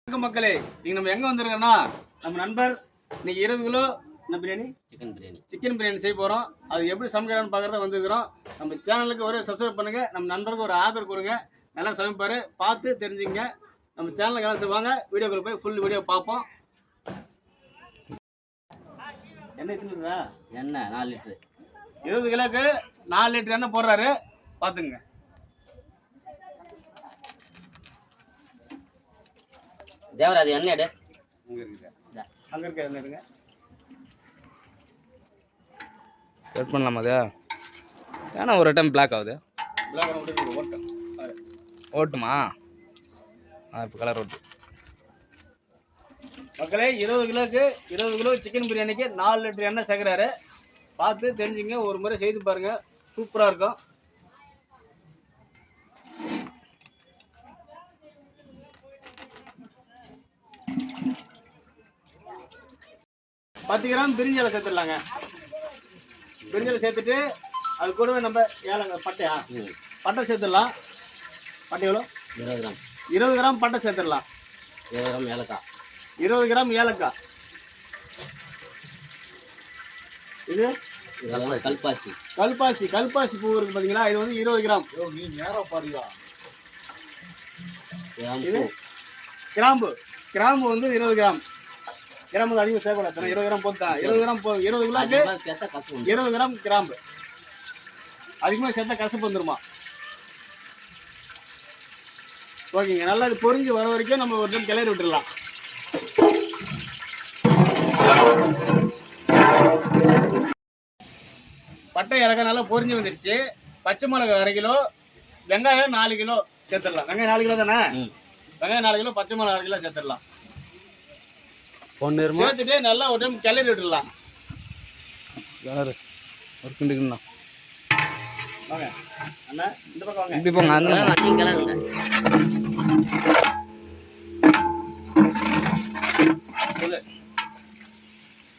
வணக்கம் மக்களே, இன்னைக்கு நம்ம எங்க வந்திருக்கோம்னா நம்ம நண்பர் இன்னைக்கு 20 கிலோ பிரியாணி சிக்கன் பிரியாணி செய்ய போறோம். அது எப்படி சமைக்கிறான்னு பார்க்கறத வந்திருக்கிறோம். நம்ம சேனலுக்கு ஒரே சப்ஸ்கிரைப் பண்ணுங்க, நம்ம நண்பருக்கு ஒரு ஆதரவு கொடுங்க. நல்லா சமைப்பாரு, பார்த்து தெரிஞ்சுங்க. நம்ம சேனலுக்கு எல்லாம் செய்வாங்க. வீடியோக்குள்ள போய் ஃபுல் வீடியோ பார்ப்போம். என்ன எடுத்துருக்கா? எண்ணெய் 4 லிட்டரு. 20 கிலோக்கு 4 லிட்டர் எண்ணெய் போடுறாரு, பார்த்துங்க. தேவராது எண்ணெய் எடு. அங்க இருக்க எண்ணெய் எடுங்க. கட் பண்ணலாமா? அது ஏன்னா ஒரு டைம் பிளாக் ஆகுது. ஓட்டுமா? இப்போ கலர் ஓட்டு. மக்களே, 20 கிலோக்கு 20 கிலோ சிக்கன் பிரியாணிக்கு 4 லிட்டர் எண்ணெய் சேர்க்குறாரு. பார்த்து தெரிஞ்சுங்க, ஒரு முறை செய்து பாருங்க, சூப்பராக இருக்கும். 10 கிராம் பிரிஞ்சி இலை சேர்த்துடலாங்க. பிரிஞ்சி இலை சேர்த்துட்டு அது கூடவே நம்ம ஏலங்க பட்டை சேர்த்துடலாம். பட்டை எவ்வளோ? 20 கிராம். 20 கிராம் பட்டை சேர்த்துடலாம். 20 கிராம் ஏலக்காய். 20 கிராம் ஏலக்காய். இது கல்பாசி. கல்பாசி பூ இருக்கு பார்த்தீங்களா? இது வந்து 20 கிராம். நீ நேரம் பாருங்க. இது கிராம்பு வந்து 20 கிராம். கிராம்பு வந்து அதிகம் சேர்க்கக்கூடாது. 20 கிராம் போட்டா 20 கிராம் 20 கிலோக்கு 20 கிராம் கிராம்பு. அதிகமாக சேர்த்தா கசப்பு வந்துருமா? ஓகேங்க. நல்லா இது பொரிஞ்சு வர வரைக்கும் நம்ம ஒரு டைம் கிளறி விட்டுடலாம். பட்டை இலக்காய் நல்லா பொரிஞ்சு வந்துருச்சு. பச்சை மிளகாய் 1/2 கிலோ, வெங்காயம் 4 கிலோ சேர்த்துடலாம். வெங்காயம் 4 கிலோ தானே? வெங்காயம் 4 கிலோ, பச்சை மிளகாய் 1/2 கிலோ சேர்த்துடலாம். சேர்த்துட்டு நல்லா ஒரு டைம் கிளறி விட்டுடலாம். ஒரு கிண்டுக்குண்ணா வாங்க அண்ணா, இந்த பக்கம் வாங்க. இப்படி போங்க. அந்த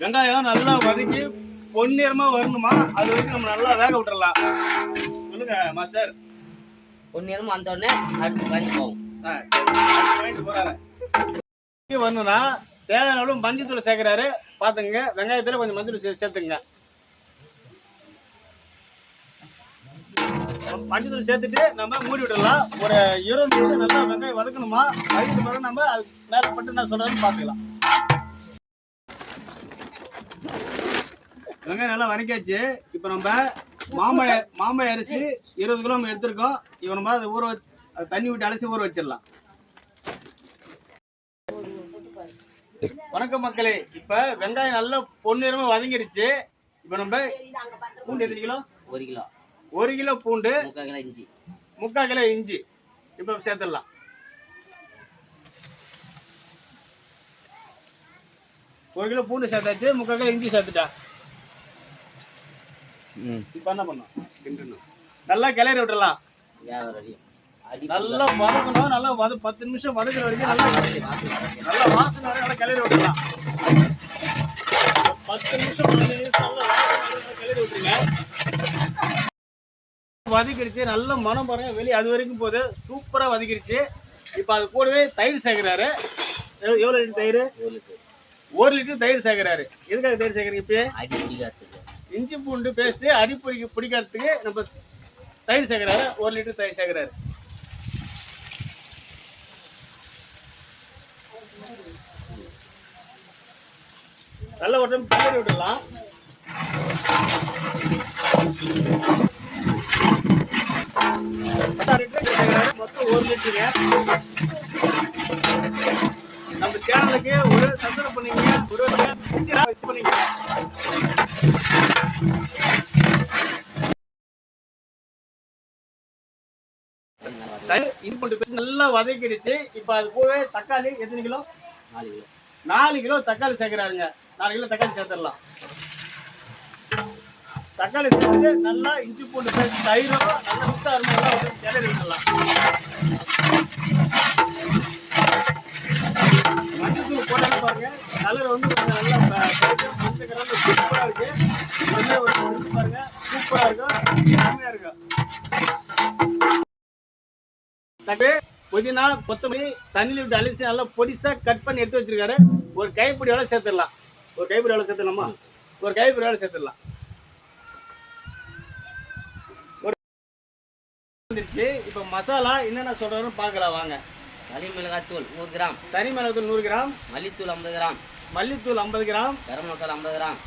வெங்காயம் நல்லா வதக்கி பொன்னிறமா வரணுமா, அது வரைக்கும் நம்ம நல்லா வேக விட்டுறலாம். சொல்லுங்க மாஸ்டர். பொன்னிறமா வந்த உடனே அடுத்து பண்ணி போவோம். போறாரு வரணும்னா தேவையான அளவு மஞ்சள் தூள் சேர்க்கிறாரு. பார்த்துங்க, வெங்காயத்தில் கொஞ்சம் மஞ்சள் தூள் சேர்த்துங்க. மஞ்சள் தூள் சேர்த்துட்டு நம்ம மூடி விடலாம். ஒரு 20 நிமிஷம் நல்லா வெங்காயம் வதக்கணுமா, வதக்கிட்டு பிறகு நம்ம அது மேலே பட்டு நான் சொல்றேன்னு பார்த்துக்கலாம். வெங்காயம் நல்லா வதக்கியாச்சு. இப்போ நம்ம மாம்பழ அரிசி 20 கிலோ நம்ம எடுத்துருக்கோம். இப்போ நம்ம அதை தண்ணி விட்டு அலசி ஊற வச்சிடலாம். வணக்கம் மக்களே, இப்ப வெங்காயம் நல்லா பொன்னிறமா வதங்கிருச்சு. இப்ப நம்ம பூண்டு எத்தனை கிலோ? 1 கிலோ. 1 கிலோ பூண்டு, 3/4 கிலோ இஞ்சி. 3/4 கிலோ இஞ்சி இப்ப சேர்த்துடலாம். 1 கிலோ பூண்டு சேர்த்தாச்சு, 3/4 கிலோ இஞ்சி சேர்த்துட்டா. இப்ப என்ன பண்ணணும்? நல்லா கிளறி விட்டுடலாம். நல்லா வதக்கணும். நல்லா 10 நிமிஷம் வதக்குற வரைக்கும் நல்லா வாசனை வரை நல்லா கிளறி விட்டுடலாம். 10 நிமிஷம் நல்லா கிளறி விட்டுருங்க. வதக்கிடுச்சு. நல்ல மனம் பாருங்க, வெளியே அது வரைக்கும் போகுது. சூப்பரா வதக்கிடுச்சு. இப்ப அது கூடவே தயிர் சேர்க்கிறாரு. எவ்வளவு லிட்டர் தயிர்? 1 லிட்டர் தயிர் சேர்க்கிறாரு. எதுக்காக தயிர் சேர்க்கறீங்க? இப்ப இஞ்சி பூண்டு பேஸ்ட் அடி பிடிக்கிறதுக்கு நம்ம தயிர் சேர்க்கிறாரு. 1 லிட்டர் தயிர் சேர்க்கிறாரு. நல்ல ஒரு டைம் கிளறி விட்டுடலாம். மொத்தம் 1 லிட்டருங்க. நம்ம சேனலுக்கு ஒரு சப்ஸ்கிரைப் பண்ணீங்க, ஒரு பண்ணீங்க. நல்லா வதக்கிடுச்சு. இப்ப அது போவே தக்காளி எத்தனை கிலோ? 4 கிலோ. 4 கிலோ தக்காளி சேர்க்கிறாருங்க. 4 கிலோ தக்காளி சேர்த்துடலாம். தக்காளி சேர்த்துட்டு நல்லா இஞ்சி பூண்டு பேஸ்ட் தயிரும் நல்லா மிக்ஸ் ஆகணும். கிளறி விட்டுடலாம். மஞ்சள் தூள் போட்டு பாருங்க, கலர் வந்து கொஞ்சம் நல்லா மஞ்சள் கலர் சூப்பரா இருக்கு. பாருங்க, சூப்பரா இருக்கும், செம்மையா இருக்கும். புதினா கொத்தமல்லி தண்ணியில் விட்டு அலசி நல்லா பொடிசாக கட் பண்ணி எடுத்து வச்சிருக்காரு. ஒரு கைப்பிடி எவ்வளோ சேர்த்துடலாம். ஒரு கைப்பிடி எவ்வளோ சேர்த்துடலாமா? ஒரு கைப்பிடி எவ்வளோ சேர்த்துடலாம். இப்போ மசாலா என்னென்ன சொல்கிறோன்னு பார்க்கலாம் வாங்க. தனி மிளகாத்தூள் 100 கிராம், தனி மிளகாத்தூள் 100 கிராம், மல்லித்தூள் 50 கிராம், மல்லித்தூள் 50 gram, garam masala 50 gram,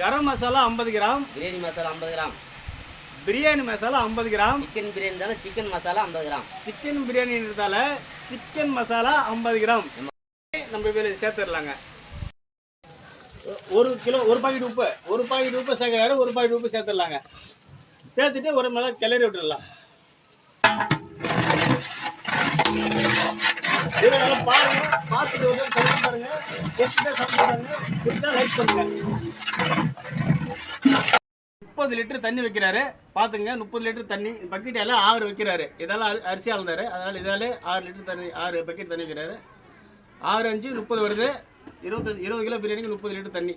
garam masala 50 gram, biryani masala 50 gram, biryani masala 50 gram, chicken biryani தானே சிக்கன் மசாலா 50 கிராம், சிக்கன் பிரியாணின்றதால சிக்கன் மசாலா 50 கிராம் நம்ம இதில் சேர்த்துடலாங்க. 1 கிலோ 1 பாக்கெட் உப்பு, 1 பாக்கெட் உப்பு சேர்க்கிறாரு. 1 பாக்கெட் உப்பு சேர்த்துடலாங்க. சேர்த்துட்டு ஒரு மிளகா கிளறி விட்டுடலாம். இதை நல்லா பாருங்க, பார்த்துட்டு வந்து சாப்பிட்டு பாருங்க. பிடிச்சிட்டா சாப்பிட்டு பாருங்க, பிடிச்சா லைக் பண்ணுங்க. 30 லிட்டர் தண்ணி வைக்கிறாரு. பார்த்துங்க, 30 லிட்டர் தண்ணி பக்கெட் எல்லாம் 6 வைக்கிறாரு. இதெல்லாம் அரிசி அளந்தாரு. அதனால் இதாலே 6 லிட்டர் தண்ணி, 6 பக்கெட் தண்ணி வைக்கிறாரு. 6 5 30 வருது. 20 கிலோ பிரியாணிக்கு 30 லிட்டர் தண்ணி.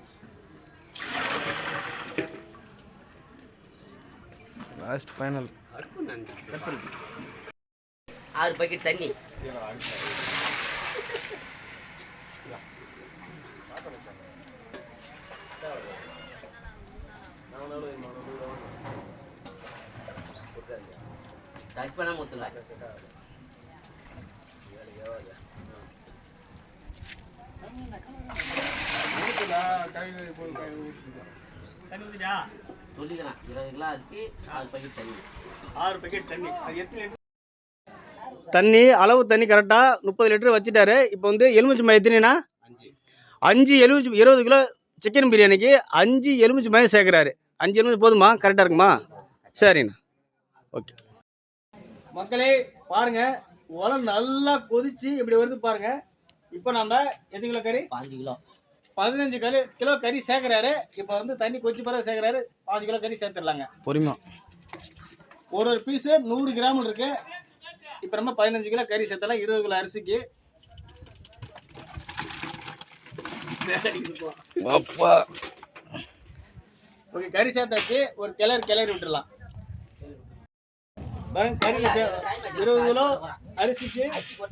லாஸ்ட் ஃபைனல் 6 பாக்கெட் தண்ணி. கட் பண்ண ஊத்துங்க. சொல்லிக்கலாம் 20 கிலோ அரிசி 6 பாக்கெட் தண்ணி. 6 பாக்கெட் தண்ணி. அது எத்தனை லிட்டர் தண்ணி? அளவு தண்ணி கரெக்டாக 30 லிட்டர் வச்சுட்டாரு. இப்போ வந்து எலுமிச்சை மயம் எத்தனைனா 5 எலுமிச்சை 20 கிலோ சிக்கன் பிரியாணிக்கு 5 எலுமிச்சை மயம் சேர்க்குறாரு. 5 எலுமிச்சை போதுமா? கரெக்டாக இருக்குமா? சரிண்ணா, ஓகே. மக்களே பாருங்க, உரம் நல்லா கொதிச்சு இப்படி வருது பாருங்க. இப்போ நம்ம எத்தனை கிலோ கறி? 15 கிலோ கறி சேர்க்குறாரு. இப்போ வந்து தண்ணி கொச்சி பிறகு சேர்க்குறாரு. 5 கிலோ கறி சேர்த்துடலாங்க. பொறுமா ஒரு பீஸு 100 கிராம் இருக்கு. இப்போ நம்ம 15 கிலோ கறி சேர்த்தலாம். 20 கிலோ அரிசிக்கு. ஓகே, கறி சேர்த்தாச்சு. ஒரு கிளறி விட்டுடலாம். கறி 20 கிலோ அரிசிக்கு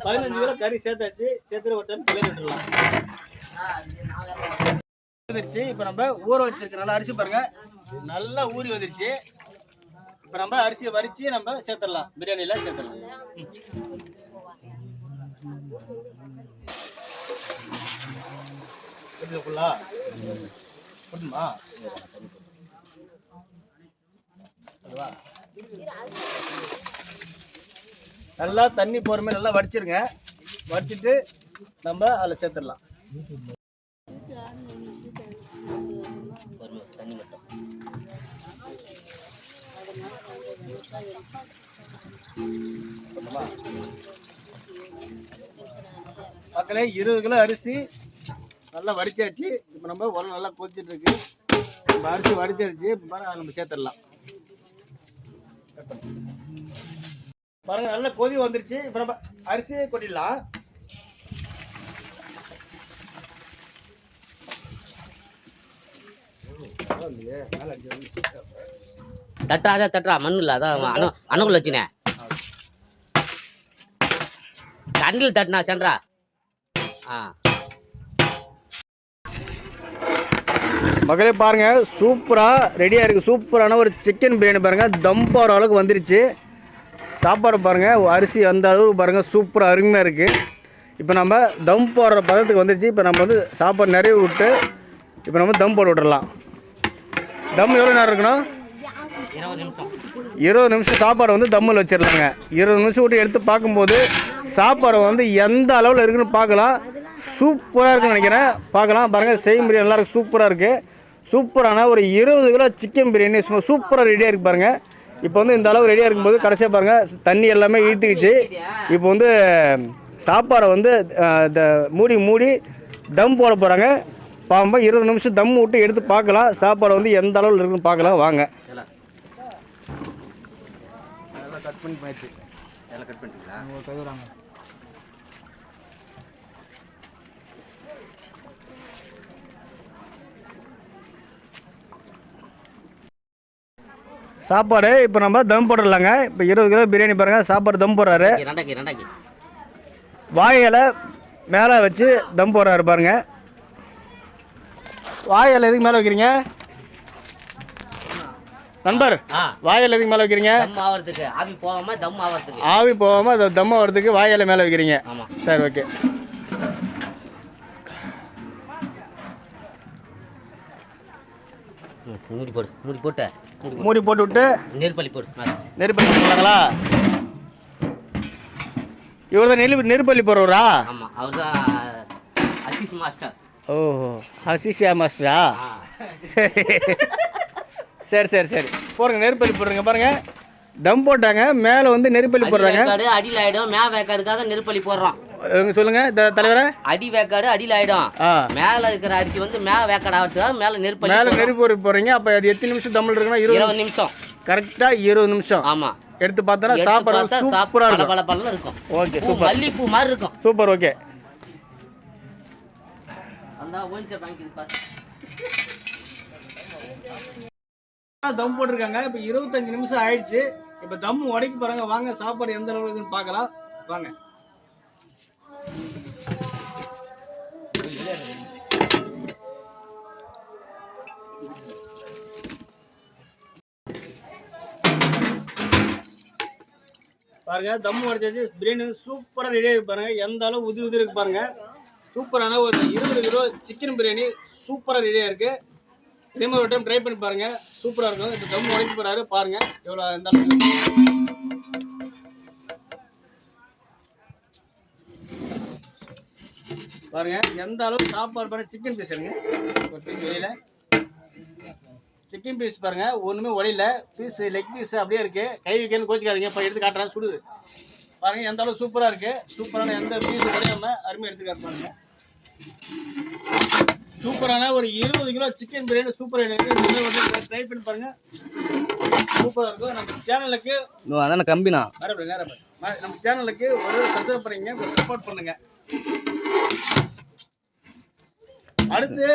15 கிலோ கறி சேர்த்தாச்சு. சேர்த்துட்டு ஒரு டைம் கிளறி விட்டுடலாம். இப்போ நம்ம ஊற வச்சிருக்கனால அரிசி பாருங்க நல்லா ஊறி வந்துருச்சு. இப்போ நம்ம அரிசியை வரிச்சு நம்ம சேர்த்துடலாம். பிரியாணியில் சேர்த்துடலாம். இதுக்குள்ளா போட்டுமா? நல்லா தண்ணி போகிற மாதிரி நல்லா வடிச்சிருங்க. வடிச்சிட்டு நம்ம அதில் சேர்த்துடலாம். தண்ணி மட்டும் மக்களே 20 கிலோ அரிசி நல்லா வடிச்சாச்சு. இப்போ நம்ம உரம் நல்லா கொதிச்சுட்டு இருக்கு. இப்போ அரிசி வடிச்சிருச்சு. இப்போ பாருங்க நம்ம சேர்த்துடலாம். பாருங்க நல்லா கொதி வந்துருச்சு. இப்போ நம்ம அரிசியை கொட்டிடலாம். தட்டுறா மண்ணு இல்லை. அதான் அணுகுள்ள வச்சுனே தண்ணியில் தட்டுனா சென்றா. மக்களே பாருங்க, சூப்பராக ரெடியாக இருக்குது. சூப்பரான ஒரு சிக்கன் பிரியாணி பாருங்கள். தம் போகிற அளவுக்கு வந்துருச்சு. சாப்பாடு பாருங்கள், அரிசி அந்த அளவுக்கு பாருங்கள், சூப்பராக அருமையாக இருக்குது. இப்போ நம்ம தம் போடுற பதத்துக்கு வந்துருச்சு. இப்போ நம்ம வந்து சாப்பாடு நிறைய விட்டு இப்போ நம்ம தம் போட்டு விட்டுறலாம். தம் எவ்வளோ நேரம் இருக்கணும்? 20 நிமிஷம் சாப்பாடு வந்து தம்மில் வச்சிடலாங்க. 20 நிமிஷம் விட்டு எடுத்து பார்க்கும்போது சாப்பாடு வந்து எந்த அளவில் இருக்குன்னு பார்க்கலாம். சூப்பராக இருக்குன்னு நினைக்கிறேன். பார்க்கலாம் பாருங்கள், செய்முறை நல்லா இருக்குது. சூப்பராக இருக்குது. சூப்பரான ஒரு 20 கிலோ சிக்கன் பிரியாணி சும்மா சூப்பராக ரெடியாக இருக்குது பாருங்கள். இப்போ வந்து இந்த அளவு ரெடியாக இருக்கும்போது கடைசியாக பாருங்கள் தண்ணி எல்லாமே இழுத்துக்கிச்சு. இப்போ வந்து சாப்பாடை வந்து மூடி தம் போட போகிறாங்க. பாம்பா 20 நிமிஷம் தம் விட்டு எடுத்து பார்க்கலாம். சாப்பாடு வந்து எந்த அளவில் இருக்குன்னு பார்க்கலாம் வாங்க. கட் பண்ணி போயிடுச்சு. எல்லாம் கட் பண்ணிட்டீங்களா? சாப்பாடு இப்போ நம்ம தம் போட்டுடலாங்க. இப்போ 20 கிலோ பிரியாணி பாருங்கள். சாப்பாடு தம் போடுறாரு. வாழை இலை மேலே வச்சு தம் போடுறாரு பாருங்க. வாழை இலை எதுக்கு மேலே வைக்கிறீங்க நண்பர்? வாழை இலை எதுக்கு மேலே வைக்கிறீங்க? தம் ஆவறதுக்கு, ஆவி போகாம தம் ஆவறதுக்கு. ஆவி போகாமல் தம் ஆகிறதுக்கு வாழை இலை மேலே வைக்கிறீங்க. ஆமாம். சரி, ஓகே. மூடி போடு, மூடி போட்டு மூடி போட்டு விட்டு நெருப்பள்ளி போடு. நெருப்பள்ளி போடுறாங்களா? இவர் தான் நெருப்பள்ளி போடுறவரா? ஆமாம், அவர் தான் அசிஸ் மாஸ்டர். ஓஹோ, ஹசிஷியா மாஸ்டரா? சரி சரி சரி சரி போடுங்க, நெருப்பள்ளி போடுறீங்க பாருங்க. தம் போட்டாங்க, மேலே வந்து நெருப்பள்ளி போடுறாங்க. அடியில் ஆகிடும், மே வேக்காடுக்காக நெருப்பள்ளி போடுறோம். சொல்லுங்க தலைவரை. அடி வேக்காடு அடியில் ஆகிடும், மேலே இருக்கிற அரிசி வந்து மே வேக்காடு ஆகிறதுக்காக மேலே நெருப்பள்ளி, மேலே நெருப்பு போடுறீங்க. அப்போ அது எத்தனை நிமிஷம் தம்மில் இருக்குன்னா 20 நிமிஷம். கரெக்டாக 20 நிமிஷம். ஆமாம். எடுத்து பார்த்தா சாப்பாடு சூப்பராக இருக்கும். பல பல இருக்கும். Okay, super. மல்லிப்பூ மாதிரி இருக்கும். Super, okay. அந்த ஓய்ச்ச பேங்க் பாரு, தம் போட்டிருக்காங்க. இப்போ 25 நிமிஷம் ஆயிடுச்சு. இப்போ தம் உடைக்க போறாங்க. வாங்க சாப்பாடு எந்த அளவுக்குன்னு பார்க்கலாம். வாங்க. பாருங்க, தம் உடைச்சாச்சு. பிரியாணி சூப்பராக ரெடியாக இருக்கு பாருங்க. எந்த அளவு உதிரி உதிரி இருக்கு பாருங்க. சூப்பரான ஒரு 20 கிலோ சிக்கன் பிரியாணி சூப்பராக ரெடியாக இருக்கு. இதே மாதிரி ஒரு டைம் ட்ரை பண்ணி பாருங்க, சூப்பராக இருக்கும். இப்போ தம் உடைக்க போறாரு பாருங்க. எவ்வளோ எந்த அளவுக்கு பாருங்க, எந்த அளவுக்கு சாப்பாடு பாருங்க. சிக்கன் பீஸ் இருங்க, ஒரு பீஸ் வெளியில சிக்கன் பீஸ் பாருங்க, ஒன்றுமே உடையில. பீஸ் லெக் பீஸ் அப்படியே இருக்கு. கை வைக்கணும்னு கோச்சிக்காதீங்க. இப்போ எடுத்து காட்டுறேன், சுடுது பாருங்க. எந்த அளவுக்கு சூப்பராக இருக்கு. சூப்பரான எந்த பீஸ் உடையாம அருமையாக எடுத்து காட்டுறாங்க. சூப்பரான ஒரு 20 கிலோ சிக்கன் பிரியாணி சூப்பராக ட்ரை பண்ணி பாருங்க. சூப்பராக இருக்கும். நம்ம சேனலுக்கு அதான கம்பினா நம்ம சேனலுக்கு ஒரு சப்ஸ்கிரைப் பண்ணுங்க, சப்போர்ட் பண்ணுங்க. அடுத்து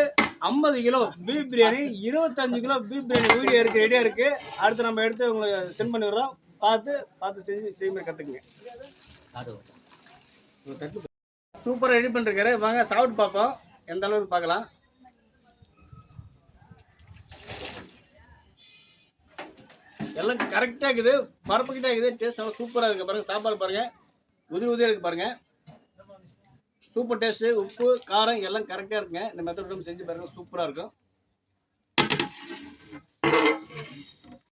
50 kilo beef biryani, 25 kilo beef biryani video இருக்கு, ரெடியா இருக்கு. அடுத்து நம்ம எடுத்து உங்களுக்கு சென்ட் பண்ணி விடுறோம். பார்த்து செய்ய கற்றுக்குங்க. சூப்பராக ரெடி பண்ணிருக்காரு. வாங்க சாப்பிட்டு பார்ப்போம், எந்த அளவுக்கு பார்க்கலாம். எல்லாம் கரெக்டாக இருக்குது, பரப்புக்கிட்டே இருக்குது. டேஸ்ட் நல்லா சூப்பராக இருக்குது பாருங்கள். சாப்பாடு பாருங்கள், உதிரியாக இருக்குது பாருங்கள். Super taste. உப்பு காரம் எல்லாம் கரெக்டாக இருக்குங்க. இந்த மெத்தட் செஞ்சு பாருங்கள், சூப்பராக இருக்கும்.